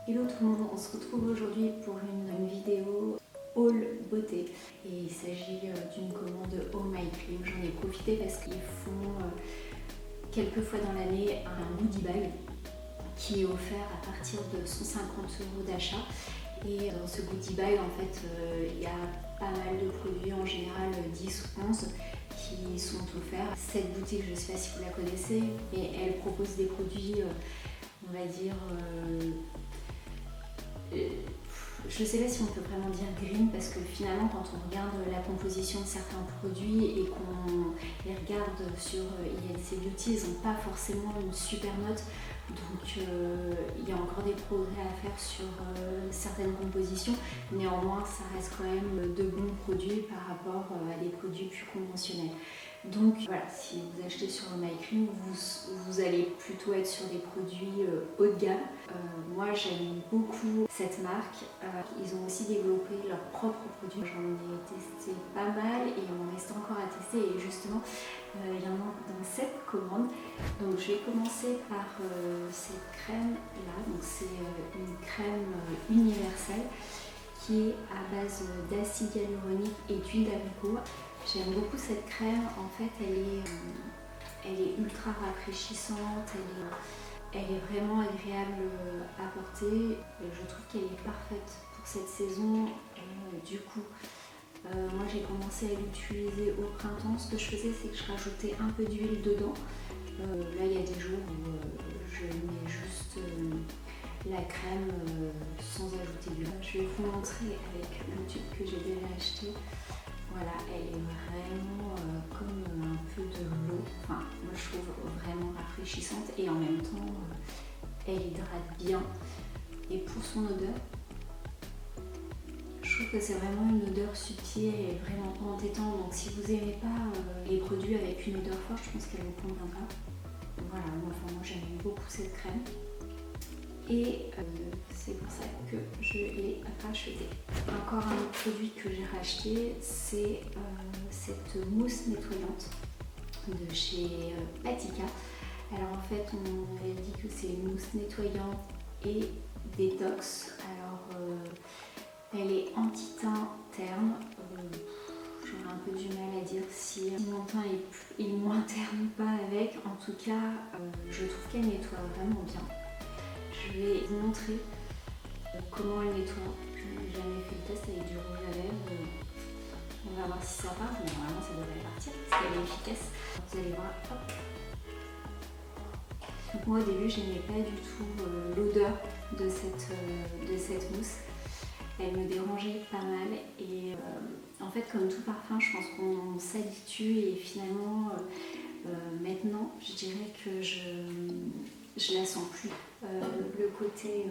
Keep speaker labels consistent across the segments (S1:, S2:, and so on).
S1: Hello tout le monde, on se retrouve aujourd'hui pour une vidéo haul beauté et il s'agit d'une commande Oh My Cream. J'en ai profité parce qu'ils font quelques fois dans l'année un goodie bag qui est offert à partir de 150 € d'achat. Et dans ce goodie bag, en fait, il y a pas mal de produits, en général 10 ou 11, qui sont offerts. Cette boutique, je ne sais pas si vous la connaissez, mais elle propose des produits, on va dire, je ne sais pas si on peut vraiment dire green, parce que finalement quand on regarde la composition de certains produits et qu'on les regarde sur ILC Beauty, ils n'ont pas forcément une super note, donc il y a encore des progrès à faire sur certaines compositions. Néanmoins, ça reste quand même de bons produits par rapport à des produits plus conventionnels. Donc voilà, si vous achetez sur My Cream, vous allez plutôt être sur des produits haut de gamme. Moi j'aime beaucoup cette marque. Ils ont aussi développé leurs propres produits. J'en ai testé pas mal et il m'en reste encore à tester. Et justement, il y en a dans cette commande. Donc je vais commencer par cette crème là. Donc c'est une crème universelle qui est à base d'acide hyaluronique et d'huile d'abricot. J'aime beaucoup cette crème, en fait elle est ultra rafraîchissante, elle est vraiment agréable à porter. Je trouve qu'elle est parfaite pour cette saison. Du coup, moi j'ai commencé à l'utiliser au printemps. Ce que je faisais, c'est que je rajoutais un peu d'huile dedans. Là il y a des jours où je mets juste la crème sans ajouter d'huile. Je vais vous montrer avec le tube que j'ai déjà acheté. Voilà, elle est vraiment comme un peu de l'eau. Enfin, moi je trouve vraiment rafraîchissante et en même temps, elle hydrate bien. Et pour son odeur, je trouve que c'est vraiment une odeur subtile et vraiment pas entêtante. Donc si vous n'aimez pas les produits avec une odeur forte, je pense qu'elle vous conviendra. Voilà, moi j'aime beaucoup cette crème. Et c'est pour ça que je l'ai rachetée. Encore un autre produit que j'ai racheté, c'est cette mousse nettoyante de chez Patika. Alors en fait, on avait dit que c'est une mousse nettoyante et détox. Alors elle est anti-teint terne. J'aurais un peu du mal à dire si mon teint est moins terne ou pas avec. En tout cas, je trouve qu'elle nettoie vraiment bien. Je vais vous montrer comment elle nettoie. Je n'ai jamais fait le test avec du rouge à lèvres. On va voir si ça part, mais normalement ça devrait partir parce qu'elle est efficace. Vous allez voir, hop. Donc moi au début je n'aimais pas du tout l'odeur de cette mousse. Elle me dérangeait pas mal et en fait comme tout parfum je pense qu'on s'habitue et finalement maintenant je dirais que je la sens plus. Le côté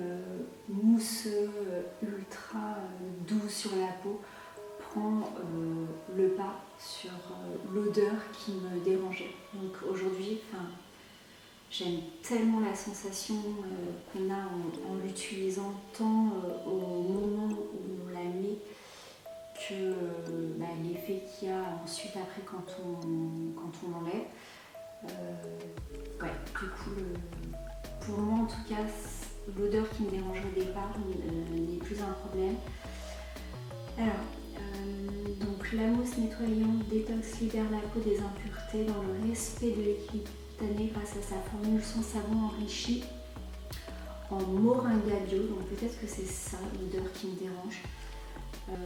S1: mousseux, ultra doux sur la peau prend le pas sur l'odeur qui me dérangeait. Donc aujourd'hui, j'aime tellement la sensation qu'on a en l'utilisant, tant au moment où on la met que l'effet qu'il y a ensuite après quand on l'enlève. Ouais, du coup, pour moi en tout cas, l'odeur qui me dérangeait au départ n'est plus un problème. Alors, donc la mousse nettoyante détox libère la peau des impuretés dans le respect de l'équilibre cutané grâce à sa formule sans savon enrichie en moringa bio. Donc peut-être que c'est ça l'odeur qui me dérange.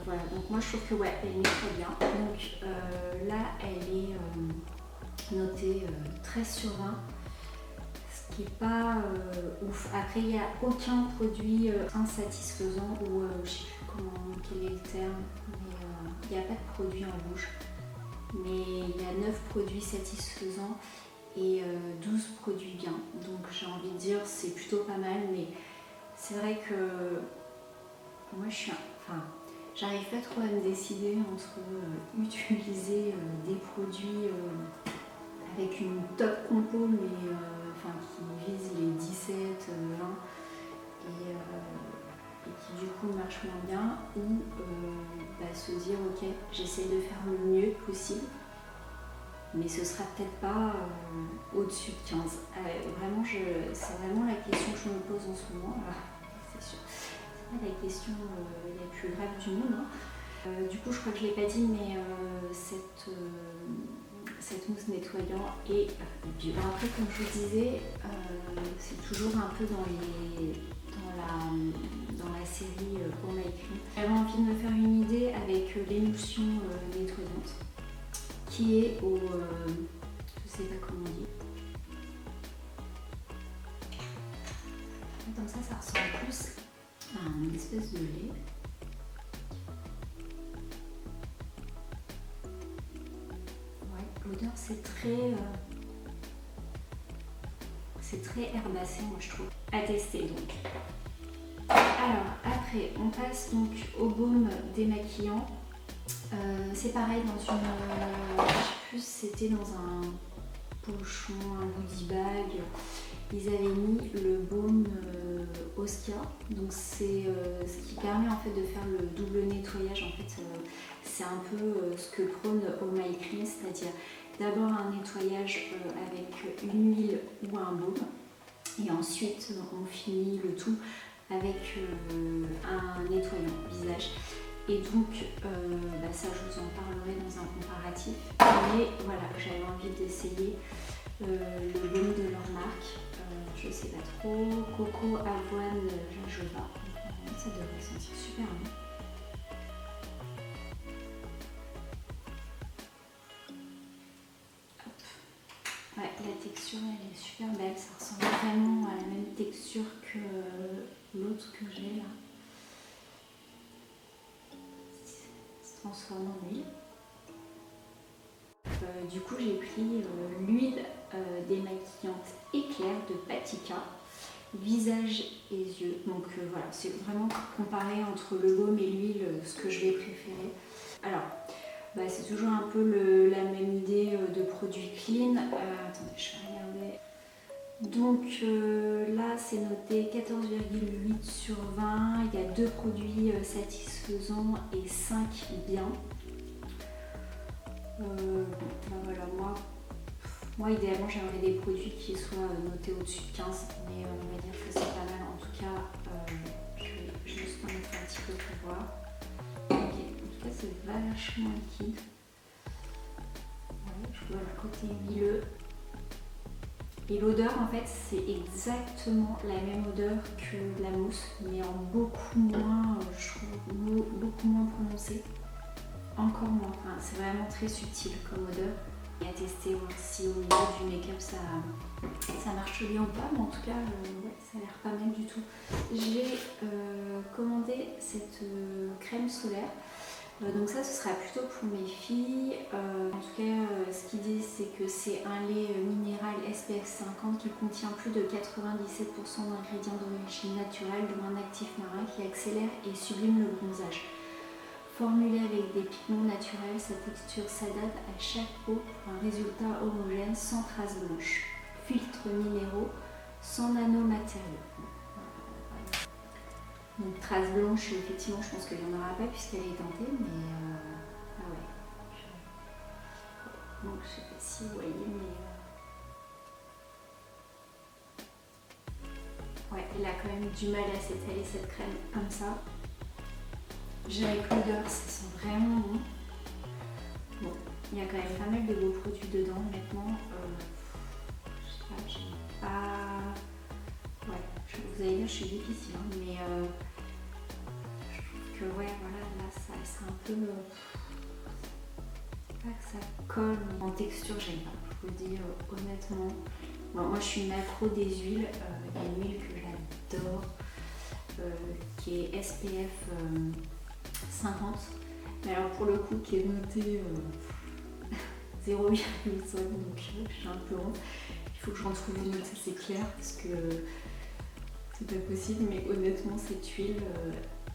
S1: Voilà, donc moi je trouve que ouais, elle nettoie bien. Donc là, elle est notée 13 sur 20. Ce qui n'est pas ouf. Après, il n'y a aucun produit insatisfaisant ou je ne sais plus quel est le terme, mais il n'y a pas de produit en rouge. Mais il y a 9 produits satisfaisants et 12 produits bien. Donc j'ai envie de dire c'est plutôt pas mal, mais c'est vrai que moi j'arrive pas trop à me décider entre utiliser des produits avec une top compo mais qui vise les 17, 20 et qui du coup marche moins bien ou se dire ok, j'essaie de faire le mieux possible mais ce sera peut-être pas au-dessus de 15. Vraiment, c'est vraiment la question que je me pose en ce moment. c'est sûr. C'est pas la question la plus grave du monde. Hein. Du coup, je crois que je l'ai pas dit, mais cette mousse nettoyant et bio. Après, comme je vous disais, c'est toujours un peu dans la série Home My Clean. J'avais envie de me faire une idée avec l'émulsion nettoyante qui est au... je sais pas comment on dit. Comme ça ressemble plus à une espèce de lait. L'odeur c'est très herbacé, moi je trouve. À tester donc. Alors après on passe donc au baume démaquillant. C'est pareil dans une, je sais plus si c'était dans un pochon, un goodie bag. Ils avaient mis le baume Oskia, donc c'est ce qui permet en fait de faire le double nettoyage. En fait, c'est un peu ce que prône Home My Clean, c'est-à-dire d'abord un nettoyage avec une huile ou un baume, et ensuite on finit le tout avec un nettoyant visage. Et donc, ça je vous en parlerai dans un comparatif. Mais voilà, j'avais envie d'essayer le baume de leur marque. Je sais pas trop, coco, avoine, jojoba. Ça devrait sentir super bon. Ouais, la texture elle est super belle, ça ressemble vraiment à la même texture que l'autre que j'ai là. Se transforme en huile. Du coup j'ai pris l'huile démaquillante éclair de Patika, visage et yeux. Donc voilà, c'est vraiment comparé entre le baume et l'huile ce que je vais préférer. Alors, c'est toujours un peu la même idée de produit clean. Attendez, je vais regarder. Donc là c'est noté 14,8 sur 20. Il y a 2 produits satisfaisants et 5 bien. Voilà, moi idéalement j'aimerais des produits qui soient notés au-dessus de 15, mais on va dire que c'est pas mal. En tout cas, je vais juste en mettre un petit peu pour voir. Okay. En tout cas c'est vachement liquide. Ouais, je vois le côté huileux. Et l'odeur en fait c'est exactement la même odeur que la mousse, mais en beaucoup moins, je trouve, beaucoup moins prononcée. Encore moins, enfin, c'est vraiment très subtil comme odeur. Et à tester, voir si au niveau du make-up ça marche bien ou pas, mais en tout cas ouais, ça a l'air pas mal du tout. J'ai commandé cette crème solaire. Donc ça ce sera plutôt pour mes filles. En tout cas ce qu'ils disent c'est que c'est un lait minéral SPF 50 qui contient plus de 97% d'ingrédients d'origine naturelle, dont un actif marin qui accélère et sublime le bronzage. Formulé avec des pigments naturels, sa texture s'adapte à chaque peau pour un résultat homogène sans traces blanches. Filtres minéraux, sans nanomatériaux. Donc traces blanches, effectivement, je pense qu'il n'y en aura pas puisqu'elle est teintée, mais ouais. Donc je sais pas si vous voyez, mais ouais, elle a quand même du mal à s'étaler cette crème comme ça. Avec l'odeur, ça sent vraiment bon. Bon, il y a quand même pas mal de beaux produits dedans, honnêtement. Je sais pas, j'ai pas... Ouais, vous allez dire, je suis difficile, hein, mais je trouve que, ouais, voilà, là, c'est un peu... pas que ça colle, mais en texture, j'aime pas, je vous le dis honnêtement. Bon, moi, je suis une accro des huiles. Il y a une huile que j'adore, qui est SPF 50, mais alors pour le coup qui est noté 0,5, donc j'ai un peu honte. Il faut que j'en trouve une autre, c'est clair, parce que c'est pas possible, mais honnêtement cette huile,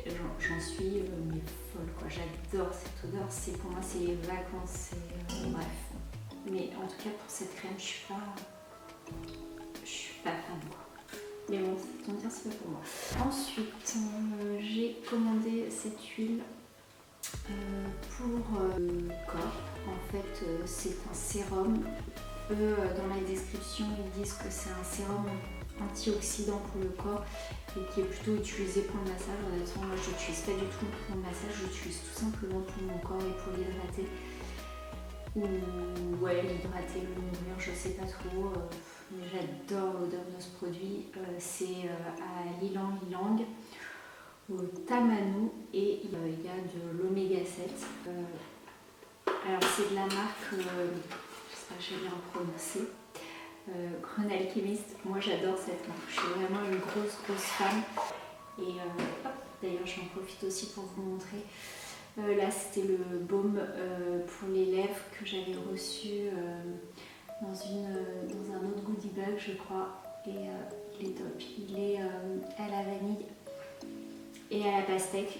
S1: j'en suis mais folle quoi. J'adore cette odeur, pour moi c'est les vacances, bref. Mais en tout cas pour cette crème je suis pas fan quoi. Mais bon, autant dire c'est pas pour moi. Ensuite, j'ai commandé cette huile pour corps. En fait, c'est un sérum Eux, dans la description, ils disent que c'est un sérum antioxydant pour le corps et qui est plutôt utilisé pour le massage. Honnêtement, moi je l'utilise pas du tout pour le massage, je l'utilise tout simplement pour mon corps et pour l'hydrater. Ou ouais, l'hydrater, le nourrir, je sais pas trop, mais j'adore l'odeur de ce produit. C'est à l'ylang ylang, au tamanu, et il y a de l'oméga 7. Alors c'est de la marque, j'espère que j'ai bien prononcé, Grön Alchemist. Moi j'adore cette marque, je suis vraiment une grosse fan. Et d'ailleurs j'en profite aussi pour vous montrer. Là c'était le baume pour les lèvres que j'avais reçu dans un autre goodie bag je crois. Et il est top, il est à la vanille et à la pastèque.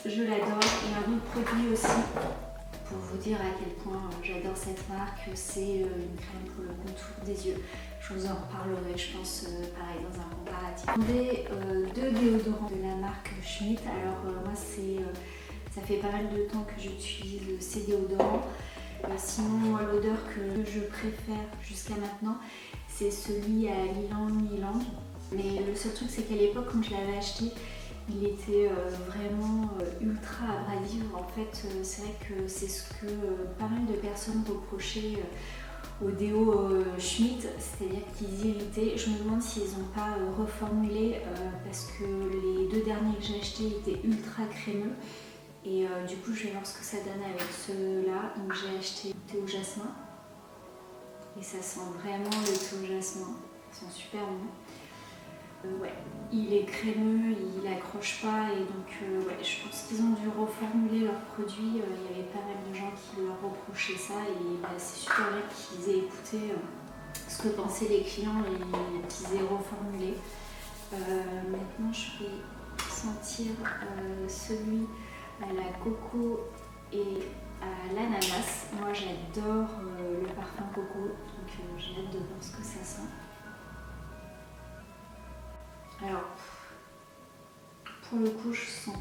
S1: Je l'adore. Et un autre produit aussi, pour vous dire à quel point j'adore cette marque, c'est une crème pour le contour des yeux. Je vous en reparlerai, je pense, pareil, dans un comparatif. J'ai deux déodorants de la marque Schmitt. Alors moi, ça fait pas mal de temps que j'utilise ces déodorants. Sinon, moi, l'odeur que je préfère jusqu'à maintenant, c'est celui à l'ylang ylang. Mais le seul truc, c'est qu'à l'époque, quand je l'avais acheté, il était vraiment ultra abrasif. En fait, c'est vrai que c'est ce que pas mal de personnes reprochaient au déo Schmitt, c'est-à-dire qu'ils irritaient. Je me demande s'ils n'ont pas reformulé parce que les deux derniers que j'ai achetés étaient ultra crémeux. Et du coup, je vais voir ce que ça donne avec ceux-là. Donc j'ai acheté le thé au jasmin. Et ça sent vraiment le thé au jasmin. Ils sont super bons. Ouais, il est crémeux, il accroche pas et donc ouais, je pense qu'ils ont dû reformuler leurs produits. Il y avait pas mal de gens qui leur reprochaient ça et bah, c'est super bien qu'ils aient écouté ce que pensaient les clients et qu'ils aient reformulé. Maintenant je vais sentir celui à la coco et à l'ananas. Moi j'adore le parfum coco, donc j'ai hâte de voir ce que ça sent. Alors, pour le coup, je sens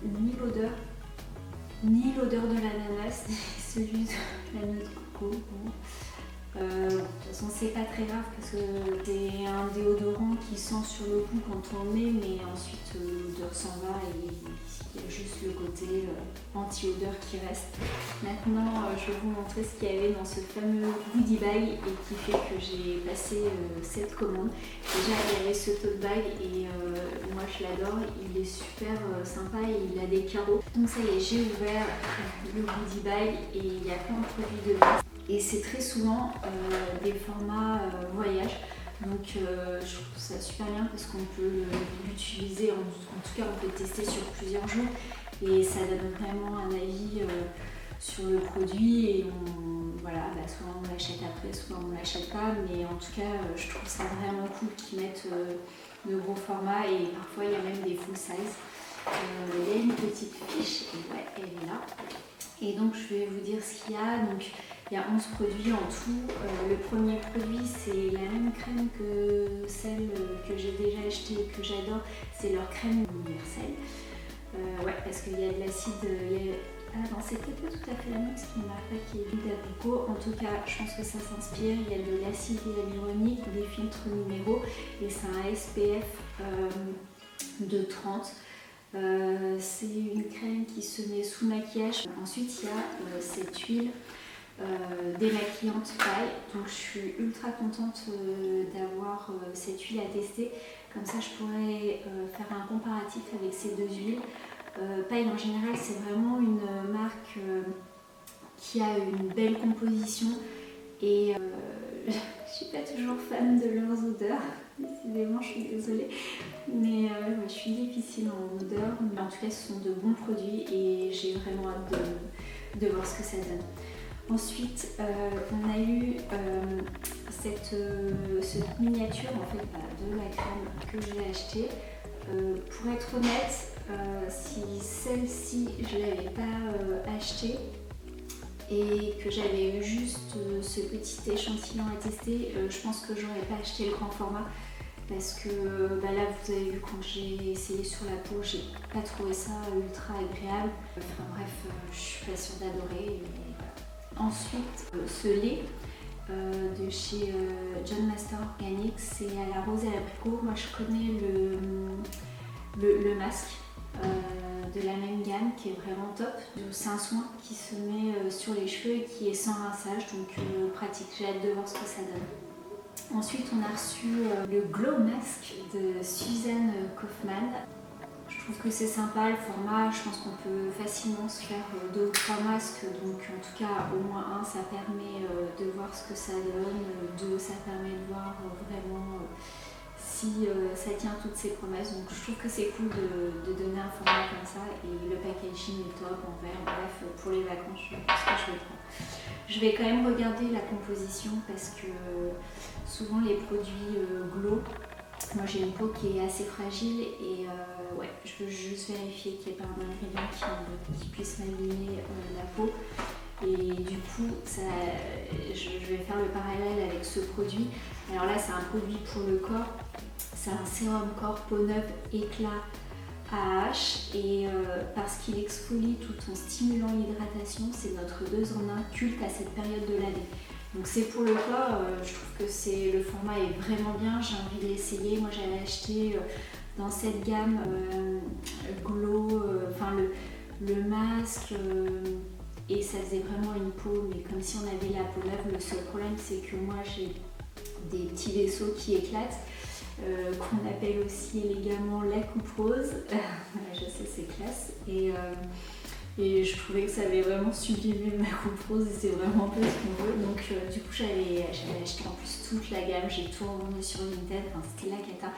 S1: ni l'odeur de l'ananas, ni celui de la noix de coco. Bon. De toute façon, c'est pas très grave parce que c'est un déodorant qui sent sur le coup quand on le met, mais ensuite l'odeur s'en va et il y a juste le côté anti-odeur qui reste. Maintenant, je vais vous montrer ce qu'il y avait dans ce fameux goodie bag et qui fait que j'ai passé cette commande. Déjà, il y avait ce tote bag et moi je l'adore, il est super sympa et il a des carreaux. Donc ça y est, j'ai ouvert le goodie bag et il y a plein de produits dedans. Et c'est très souvent des formats voyage. Donc je trouve ça super bien parce qu'on peut l'utiliser, en tout cas on peut le tester sur plusieurs jours et ça donne vraiment un avis sur le produit et voilà, bah, soit on l'achète après, soit on ne l'achète pas, mais en tout cas je trouve ça vraiment cool qu'ils mettent de gros formats et parfois il y a même des full size. Il y a une petite fiche et ouais, elle est là. Et donc je vais vous dire ce qu'il y a. Donc, il y a 11 produits en tout. Le premier produit, c'est la même crème que celle que j'ai déjà achetée et que j'adore. C'est leur crème universelle. Ouais, parce qu'il y a de l'acide. Ah non, c'est peut-être pas tout à fait la même, parce qu'il y en a pas qui est d'huile d'abricot. En tout cas, je pense que ça s'inspire. Il y a de l'acide hyaluronique, des filtres minéraux et c'est un SPF de 30. C'est une crème qui se met sous maquillage. Ensuite, il y a cette huile démaquillante paille. Donc, je suis ultra contente d'avoir cette huile à tester. Comme ça, je pourrais faire un comparatif avec ces deux huiles. Paille, en général, c'est vraiment une marque qui a une belle composition et je suis pas toujours fan de leurs odeurs. Décidément, je suis désolée, mais je suis difficile en odeur. Mais en tout cas, ce sont de bons produits et j'ai vraiment hâte de voir ce que ça donne. Ensuite, on a eu cette miniature en fait, de la crème que j'ai achetée. Pour être honnête, si celle-ci je ne l'avais pas achetée et que j'avais eu juste ce petit échantillon à tester, je pense que j'aurais pas acheté le grand format parce que là vous avez vu quand j'ai essayé sur la peau, j'ai pas trouvé ça ultra agréable. Enfin bref, je suis pas sûre d'adorer. Ensuite, ce lait, de chez John Master Organics, c'est à la rose et à l'abricot. Moi je connais le masque de la même gamme qui est vraiment top. C'est un soin qui se met sur les cheveux et qui est sans rinçage, donc pratique. J'ai hâte de voir ce que ça donne. Ensuite on a reçu le Glow Mask de Suzanne Kaufmann. Je trouve que c'est sympa le format, je pense qu'on peut facilement se faire 2 ou 3 masques, donc en tout cas au moins un ça permet de voir ce que ça donne, 2 ça permet de voir vraiment si ça tient toutes ses promesses, donc je trouve que c'est cool de donner un format comme ça et le packaging est top en verre, bref pour les vacances je pense que je vais le prendre. Je vais quand même regarder la composition parce que souvent les produits Glow, moi j'ai une peau qui est assez fragile et ouais, je veux juste vérifier qu'il n'y ait pas un ingrédient qui puisse m'abîmer la peau. Et du coup, je vais faire le parallèle avec ce produit. Alors là, c'est un produit pour le corps. C'est un sérum corps peau neuve éclat AH et parce qu'il exfolie tout en stimulant l'hydratation, c'est notre 2 en 1 culte à cette période de l'année. Donc c'est pour le corps, je trouve que le format est vraiment bien, j'ai envie de l'essayer. Moi j'avais acheté dans cette gamme Glow, enfin le masque et ça faisait vraiment une peau, mais comme si on avait la peau neuve. Le seul problème c'est que moi j'ai des petits vaisseaux qui éclatent, qu'on appelle aussi élégamment la coupe rose. Je sais, c'est classe. Et je trouvais que ça avait vraiment sublimé ma coupe rose et c'est vraiment un peu ce qu'on veut. Donc du coup j'avais acheté en plus toute la gamme, j'ai tout revendu sur Vinted, enfin, c'était la cata.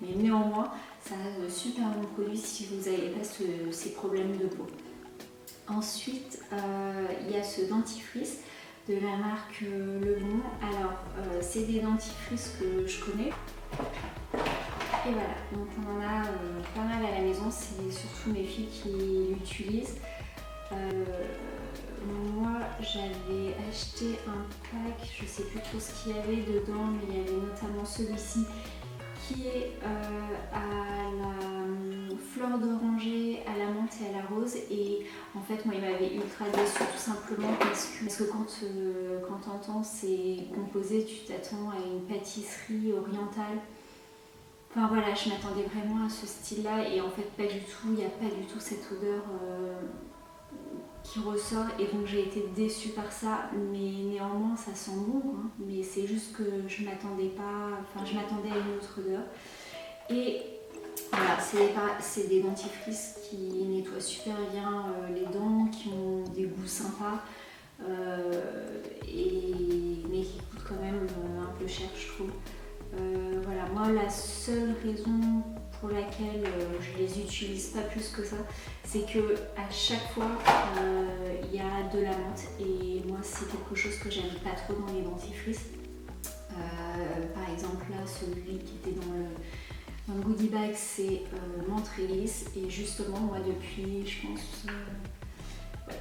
S1: Mais néanmoins, ça reste de super bons produits si vous n'avez pas ces problèmes de peau. Ensuite, il y a ce dentifrice de la marque Lebon. Alors, c'est des dentifrices que je connais. Et voilà, donc on en a pas mal à la maison, c'est surtout mes filles qui l'utilisent. Moi j'avais acheté un pack, je sais plus trop ce qu'il y avait dedans, mais il y avait notamment celui-ci qui est à la fleur d'oranger, à la menthe et à la rose. Et en fait moi il m'avait ultra déçue tout simplement parce que quand t'entends ces composés, tu t'attends à une pâtisserie orientale. Enfin voilà, je m'attendais vraiment à ce style-là et en fait pas du tout, il n'y a pas du tout cette odeur qui ressort et donc j'ai été déçue par ça, mais néanmoins ça sent bon, hein, mais c'est juste que je m'attendais pas, enfin je m'attendais à une autre odeur. Et voilà, c'est des dentifrices qui nettoient super bien les dents, qui ont des goûts sympas, mais qui coûtent quand même un peu cher je trouve. Voilà, moi la seule raison pour laquelle je les utilise pas plus que ça, c'est que à chaque fois il y a de la menthe et moi c'est quelque chose que j'aime pas trop dans les dentifrices. Par exemple là, celui qui était dans le goodie bag, c'est menthe réglisse et justement moi depuis je pense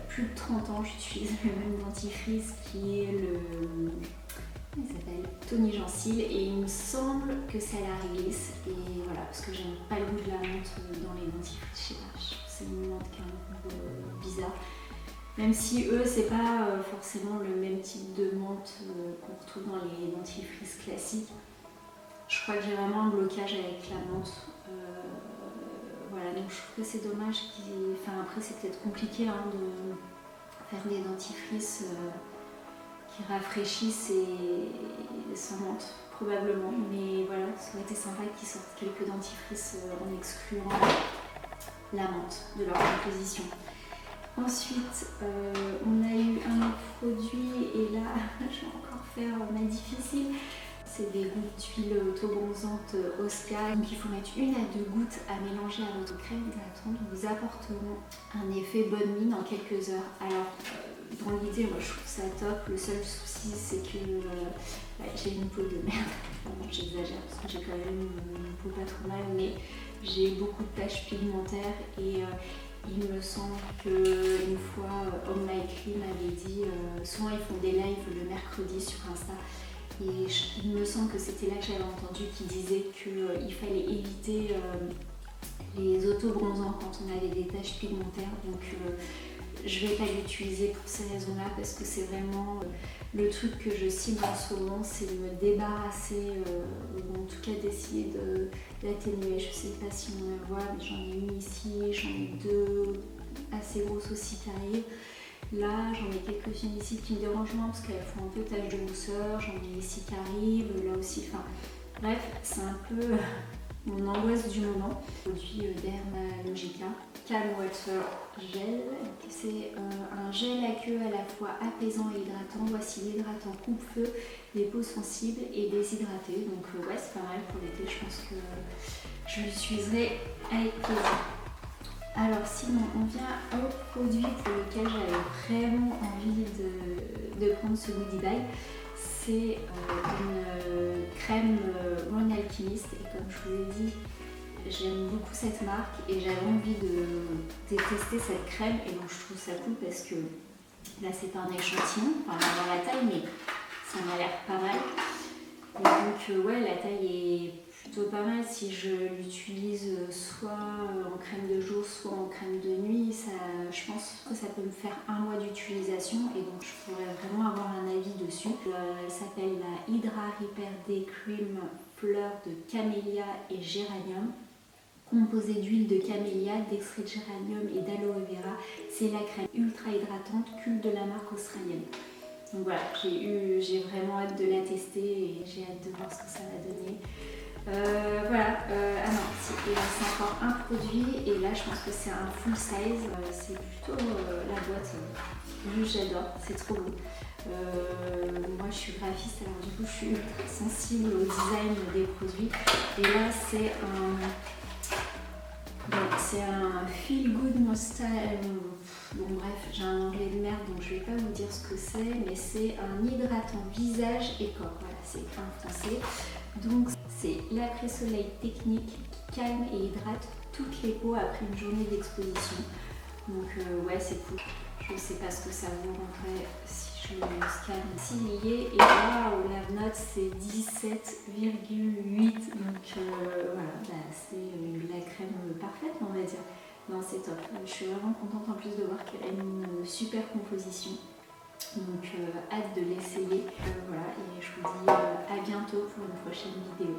S1: plus de 30 ans j'utilise le même dentifrice qui est il s'appelle Tony Gencil et il me semble que c'est à la réglisse et voilà, parce que j'aime pas le goût de la menthe dans les dentifrices, je sais pas, je trouve que c'est une menthe qui est un peu bizarre, même si eux c'est pas forcément le même type de menthe qu'on retrouve dans les dentifrices classiques. Je crois que j'ai vraiment un blocage avec la menthe, voilà, donc je trouve que c'est dommage enfin après c'est peut-être compliqué hein, de faire des dentifrices qui rafraîchissent et sans menthe probablement, mais voilà, ça aurait été sympa qu'ils sortent quelques dentifrices en excluant la menthe de leur composition. Ensuite on a eu un autre produit et là je vais encore faire ma difficile. C'est des gouttes d'huile autobronzante Oscar. Donc il faut mettre 1 à 2 gouttes à mélanger à votre crème hydratante. Vous apporteront un effet bonne mine en quelques heures. Alors dans l'idée, moi je trouve ça top. Le seul souci c'est que j'ai une peau de merde. Enfin, j'exagère parce que j'ai quand même une peau pas trop mal, mais j'ai beaucoup de taches pigmentaires et il me semble qu'une fois Home My Clean avait dit, souvent ils font des lives le mercredi sur Insta. Et il me semble que c'était là que j'avais entendu qu'il disait qu'il fallait éviter les autobronzants quand on avait des taches pigmentaires. Donc je vais pas l'utiliser pour ces raisons-là parce que c'est vraiment le truc que je cible en ce moment, c'est de me débarrasser, ou en tout cas d'essayer d'atténuer. Je sais pas si on la voit, mais j'en ai une ici, j'en ai deux assez grosses aussi qui arrivent. Là, j'en ai quelques-unes ici qui me dérangent moins parce qu'elles font un peu tache de douceur. J'en ai ici qui arrivent, là aussi. Enfin, bref, c'est un peu mon angoisse du moment. Produit Dermalogica Calm Water Gel. C'est un gel à queue à la fois apaisant et hydratant. Voici l'hydratant coupe-feu des peaux sensibles et déshydratées. Donc ouais, c'est pas mal pour l'été. Je pense que je l'utiliserai avec plaisir. Alors sinon, on vient au produit pour lequel j'avais vraiment envie de prendre ce goodie bag. C'est une crème One Alchemist et comme je vous l'ai dit, j'aime beaucoup cette marque et j'avais envie de tester cette crème et donc je trouve ça cool parce que là c'est pas un échantillon, enfin dans la taille mais ça m'a l'air pas mal. Et donc ouais, la taille est plutôt pas mal si je l'utilise soit en crème de jour, soit en crème de nuit. Je pense que ça peut me faire un mois d'utilisation et donc je pourrais vraiment avoir un avis dessus. Elle s'appelle la Hydra Repair Day Cream fleurs de camélia et géranium. Composée d'huile de camélia, d'extrait de géranium et d'aloe vera, c'est la crème ultra hydratante culte de la marque australienne. Donc voilà, j'ai vraiment hâte de la tester et j'ai hâte de voir ce que ça va donner. Voilà, ah non, il reste encore un produit et là je pense que c'est un full size, c'est plutôt la boîte, j'adore, c'est trop beau. Moi je suis graphiste alors du coup je suis ultra sensible au design des produits et là c'est un Feel Good Moustache. Bon bref, j'ai un anglais de merde donc je vais pas vous dire ce que c'est, mais c'est un hydratant visage et corps. Voilà, c'est écrit en français. Donc c'est l'après-soleil technique qui calme et hydrate toutes les peaux après une journée d'exposition. Donc ouais, c'est cool. Je sais pas ce que ça vaut en vrai si je le scanne. S'il y est, et waouh, la note c'est 17,8. Donc voilà, c'est la crème parfaite on va dire. Non, c'est top. Je suis vraiment contente en plus de voir qu'elle a une super composition. Donc hâte de l'essayer. Voilà, et je vous dis à bientôt pour une prochaine vidéo.